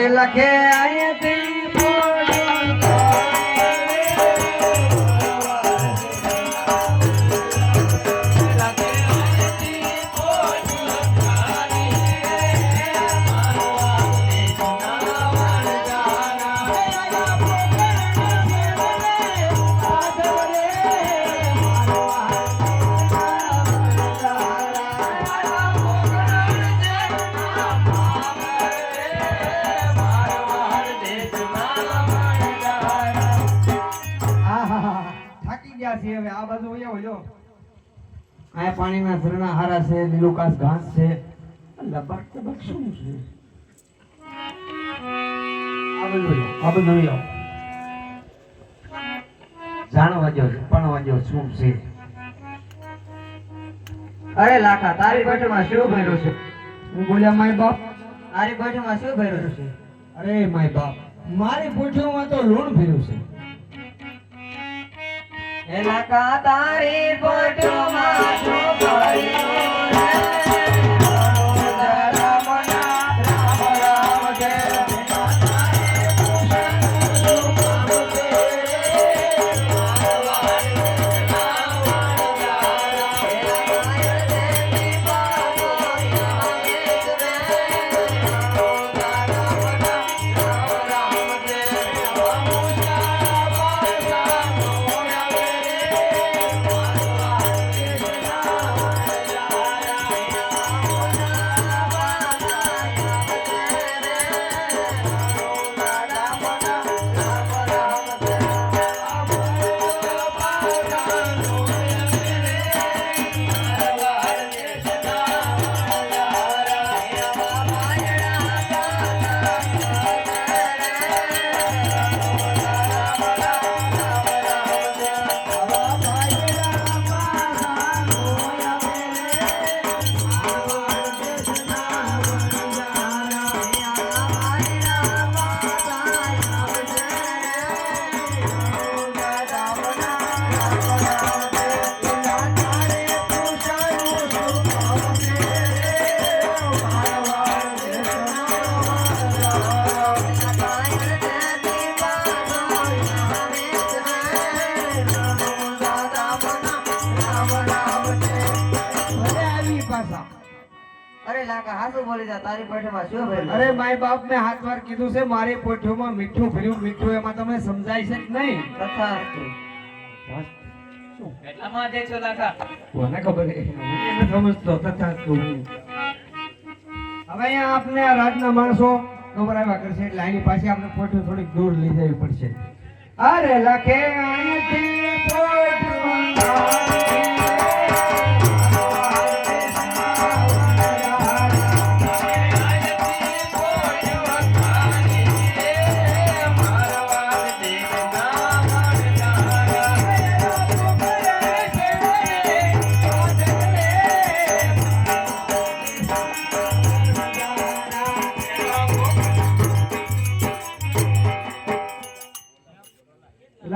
લખે આયતી હવે આ બાજુ વયો લ્યો આ પાણીના ઝરણા હારા છે લીલુકાસ ઘાસ છે લબક તબક શું છે આ બાજુ વયો જાણવા જો પણ જો શું છે અરે લાખા તારી બેઠમાં શું ભર્યું છે હું બોલ્યા માય બાપ તારી બેઠમાં શું ભર્યું છે અરે માય બાપ મારી પૂઠીમાં તો લૂણ ભર્યું છે એલાકા તારી પોટમાં છોકરીઓ રે રામ રામ જય અરે માય બાપ મેં હાથ વાર કીધું છે મારી પોઠીઓમાં મીઠું ભર્યું મીઠું એમાં તમને સમજાય છે કે નહીં કેટલામાં દે છો લાખા કોને ખબર છે એને સમજતો તથા હવે અહીંયા આપને આ રાજના માણસો ખબર આવ્યા કરશે એટલે આની પાસે આપણે પોઠીઓ થોડીક દૂર લઈ જવી પડશે અરે લખે અહીંથી પોઠીઓ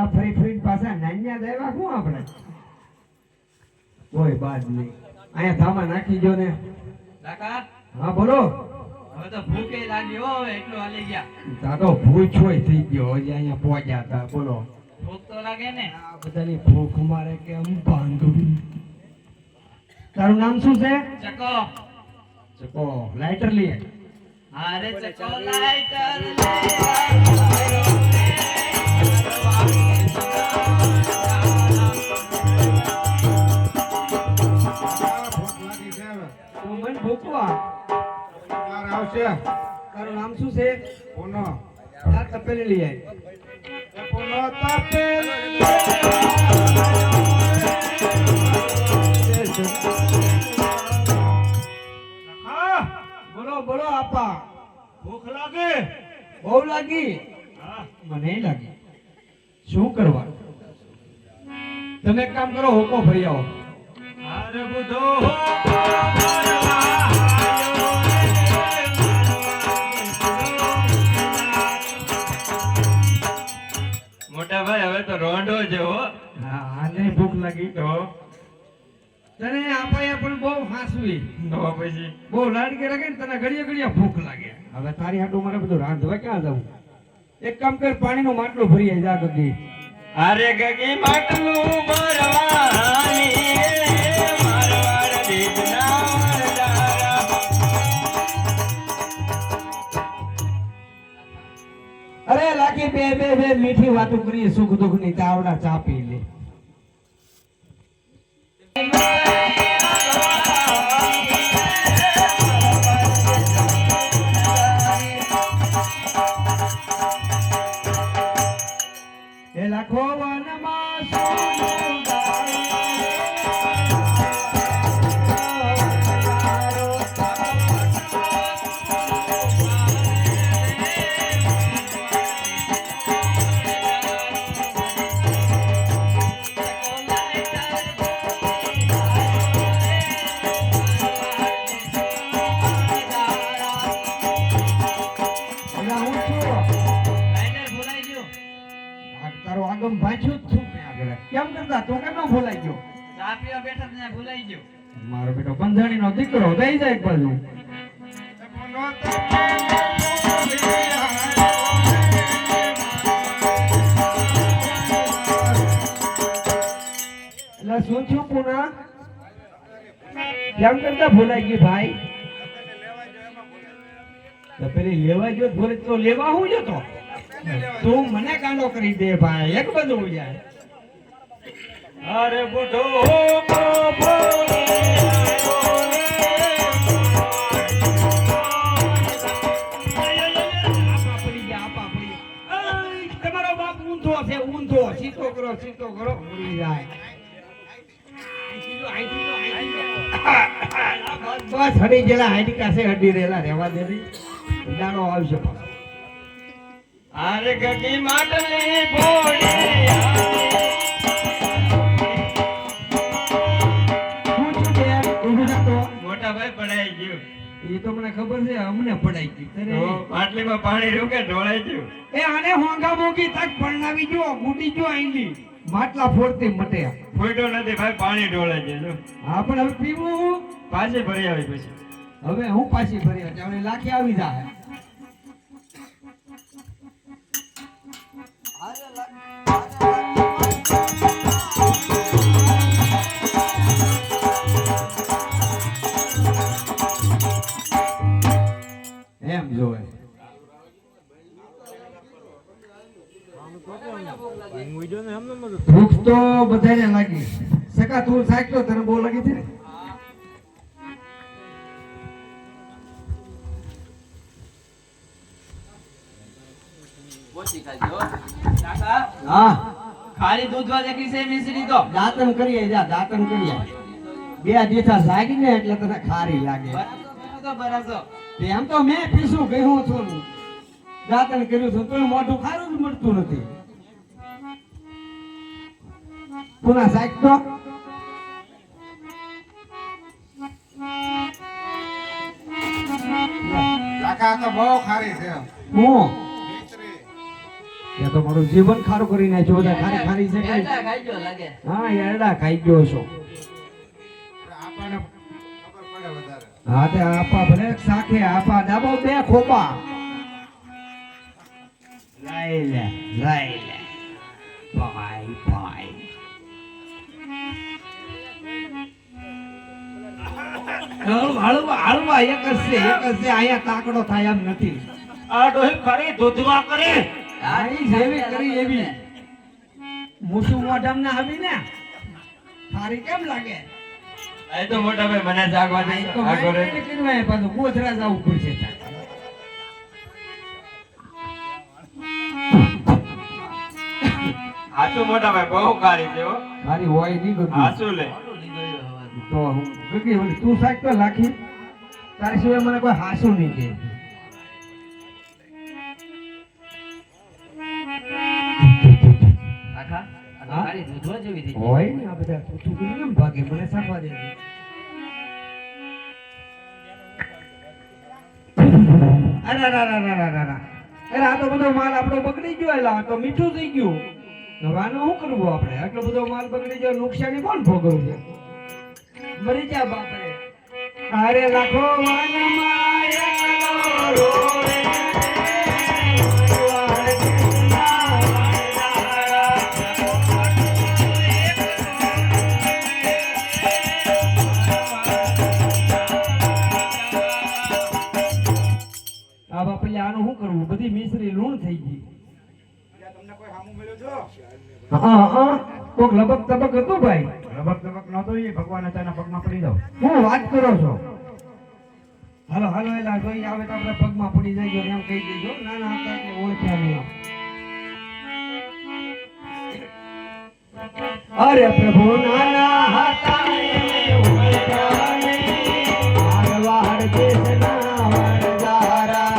ફરી ફરી પાછા નાન્યા દેવા શું આપણે કોઈ બાદ નહીં અહીંયા ધામા નાખી જો ને કાકા હા બોલો હવે તો ભૂખે લાગી હો એટલું હાલી ગયા તા તો ભૂખ હોય થઈ ગયો હજી અહીંયા પહોંચ્યા હતા બોલો ભૂખ તો લાગે ને આ બધાની ભૂખ મારે કે બાંધવી તારું નામ શું છે ચકો ચકો લાઇટર લે અરે ચકો લાઈટર લે તારું નામ શું છે પૂનો આ તપેલી લઈ આવી પૂનો તપેલ હા બોલો બોલો આપા ભૂખ લાગે બહુ લાગી મને લાગી શું કરવા તમે એક કામ કરો હોકો ભરી આવો અરે બુધો મોટા ભાઈ હવે તો રોંડો જેવો હા આને ભૂખ લાગી તો તને આપાયા પણ બહુ હાસવી તો પછી બહુ લાડકે લાગે ને તને ઘડીએ ઘડીએ ભૂખ લાગે હવે તારી હાટું મારે બધું રાંધવા ક્યાં જવું? એક કામ કર, પાણીનું માટલું ભરી આઈ જા ગગી. અરે ગગી માટલું ભરવાની મારવાડ દીધના વરદારા. અરે લાખી બે બે બે મીઠી વાતો કરીએ, સુખ દુઃખ ની તાવડા ચા પી લે. એ લાખો વનમાં તારો આગમ ભાંચ્યો જ છું મેં આગળ. કેમ કરતા તું કેમ ન ભૂલાઈ ગયો? ચા પીવા બેઠા ત્યાં ભૂલાઈ ગયો. મારો બેટો બંધાણી નો દીકરો દઈ જાય એક બાજુ. એટલે શું થયું પુના? કેમ કરતા ભૂલાઈ ગઈ ભાઈ? તો પેલી લેવા ગયો ભૂલે તો લેવા હું જતો? તું મને કાંડો કરી દે ભાઈ, એક બધું જાય. અરે બુઢો આપા પડી ગયા, આપા પડી ગયા. અય, તમારો બાપ ઊંધો છે, ઊંધો. સીધો કરો, સીધો કરો, ઉડી જાય. બસ હડી ગયેલા, હાઈડી કાસે હડી રહેલા, રહેવા દે રી. દાડો આવશે પાછો. અરે ગગી માટલી ભોળી શું થયું બે? ઊભું થતો? મોટા ભાઈ પડાઈ ગયું. એ તો મને ખબર છે, અમને પડાઈ ગઈ. તો માટલીમાં પાણી રૂકે ઢોળાઈ ગયું. એ આને હોંગા મોગી તક પરણાવી જો, બુટી જો આઈલી. માટલા ફોડતી મટે. ફૂટો નથી ભાઈ, પાણી ઢોળાઈ ગયું. હા પણ હવે પીવું. પાછી ભરી આવી પછી. હવે હું પાછી ભરી હતી, હવે લાખી આવી જાય. એમ જોવે. ભૂખ તો બધાને લાગી. સકા તું સાચતો તને બહુ લાગી છે ને? ઓછી ખાજો કાકા. હા, ખાલી દૂધવા દેખી છે મિશ્રી તો દાંતન કરીએ જા, દાંતન કરીએ. બે દીઠા લાગી ને એટલે તને ખારી લાગે. બરાસો. એમ તો મેં પીસું ગયું છું, દાંતન કર્યું છું, તો મોઢું ખારું જ મળતું નથી. પુના સાચતો. કાકા તો બહુ ખારી છે. હું એ તો મારું જીવન ખારું કરી નાખ્યું. બધા ખારી ખારી છે કઈ? એડા ખાઈજો લાગે. હા, એરડા ખાઈ ગયો છો. આપણને ખબર પડે વધારે. હા તે આપા ભલે સાખે આપા ડાબો બે ખોપા. લઈ લે, લઈ લે. ભાઈ ભાઈ હળવા હળવા એક જ છે, એક જ છે. અહીંયા તાકડો થાય એમ નથી. આ ડોહી ખરી દૂધવા કરે. આઈ જેવી કરી એવી મૂસું મોઢામ ના આવી ને થારી કેમ લાગે? એ તો મોટા ભાઈ મને જાગવા દે. તો આ ઘરે મારી કીધું પાછું ગોધરા જવું પડશે. હાચું મોટા ભાઈ બહુ ખારી છે હો. મારી હોય નહીં ગયું હાચું લે. તો હું ગગી ઓલી તું સાચ તો લાખી, તારી સિવાય મને કોઈ હાસું નહીં કે. કાકા આ ખારી દૂધવા જેવી થઈ ગઈ. હોય ને આ બધા તું કેમ ભાગે? મને સાફવા દે. અરે અરે અરે અરે અરે અરે આ તો બધો માલ આપણો બગડી ગયો. એલા આ તો મીઠું થઈ ગયું. હવે આનું શું કરવું આપણે? આટલો બધો માલ બગડી ગયો, નુકસાની કોણ ભોગવવું છે? મરી જા બાપરે. અરે લાખો વાનમાં એકલો રોડ તમને કોઈ સામું મળ્યું છો હા હા કોક લબક તબક હતું ભાઈ. લબક તબક નહોતો એ ભગવાન અચાનક પગમાં પડી જાવ હું વાત કરો છો? હાલો હાલો એલા જોઈ આવે તો આપણે પગમાં પડી જાય એમ કહી દેજો. નાના હતા એટલે ઓળખ્યા નહીં. અરે પ્રભુ નાના હતા એને ઓળખ્યા નહીં. મારવાડ દેશના વરદારા.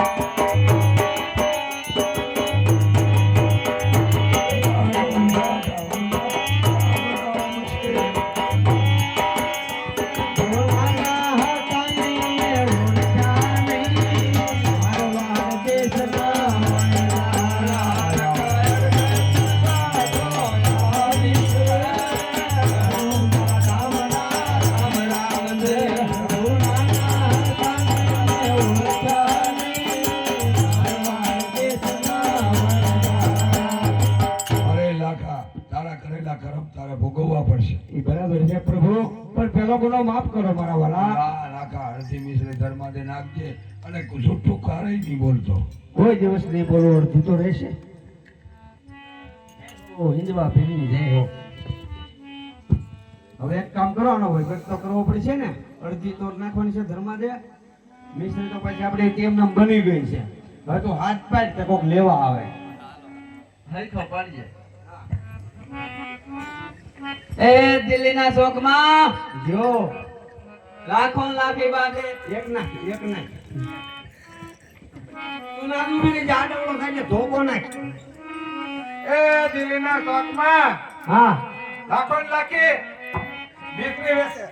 અરે લાખા તારા કરેલા કર્મ તારે ભોગવવા પડશે. ઈ બરાબર છે પ્રભુ, પણ પેલો ગુનો માફ કરો મારા વાલા. આ લાખા અડધી મિશ્રે ધર્માદે નાખજે અને જૂઠું કારેય નહીં બોલતો. કોઈ દિવસ નહીં બોલવું, અડધું તો રહેશે. ઓ હિંદવા ભીમની જય હો. હવે એક કામ કરવાનો હોય કંઈક તો કરવો પડશે ને. અડધી તો નાખવાની છે ધર્માદે, મિશ્રી તો પછી આપણે તેમ નામ બની ગઈ છે. હવે તો હાથ પાડ કે કોક લેવા આવે. હરખો પડજે. એ દિલ્હીના શોકમાં જો લાખો ને લાખી બાંધે. એક નાખ એક નાખ. તું નાનું મને જાડવડો થાય છે ધોકો નાખ. એ દિલ્હીના શોખમાં હા લાખો ને લાખી દીકરી વેચે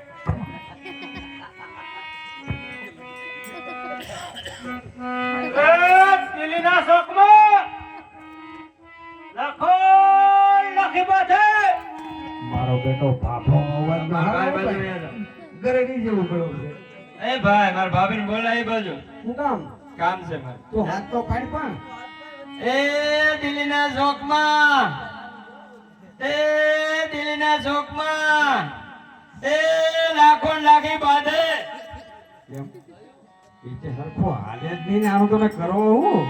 એ દિલ્હીના શોખમાં લાખો લાખી બાંધે મારો બેટો ભાભો અવાજ ના ભાઈ આવે બાજુ ભાઈ. આવ્યા. ગરેડી જેવું ગળું છે. એ ભાઈ મારા ભાભીને બોલાય એ બાજુ શું કામ? કામ છે મારે. તું હાથ તો પાડ પણ. એ દિલ્હીના શોકમાં એ દિલ્હીના શોકમાં એ લાખો ને લાખી બાંધે. એમ. ઈ તે સરખો હાલે જ નહીં ને આનું તમે કરો હું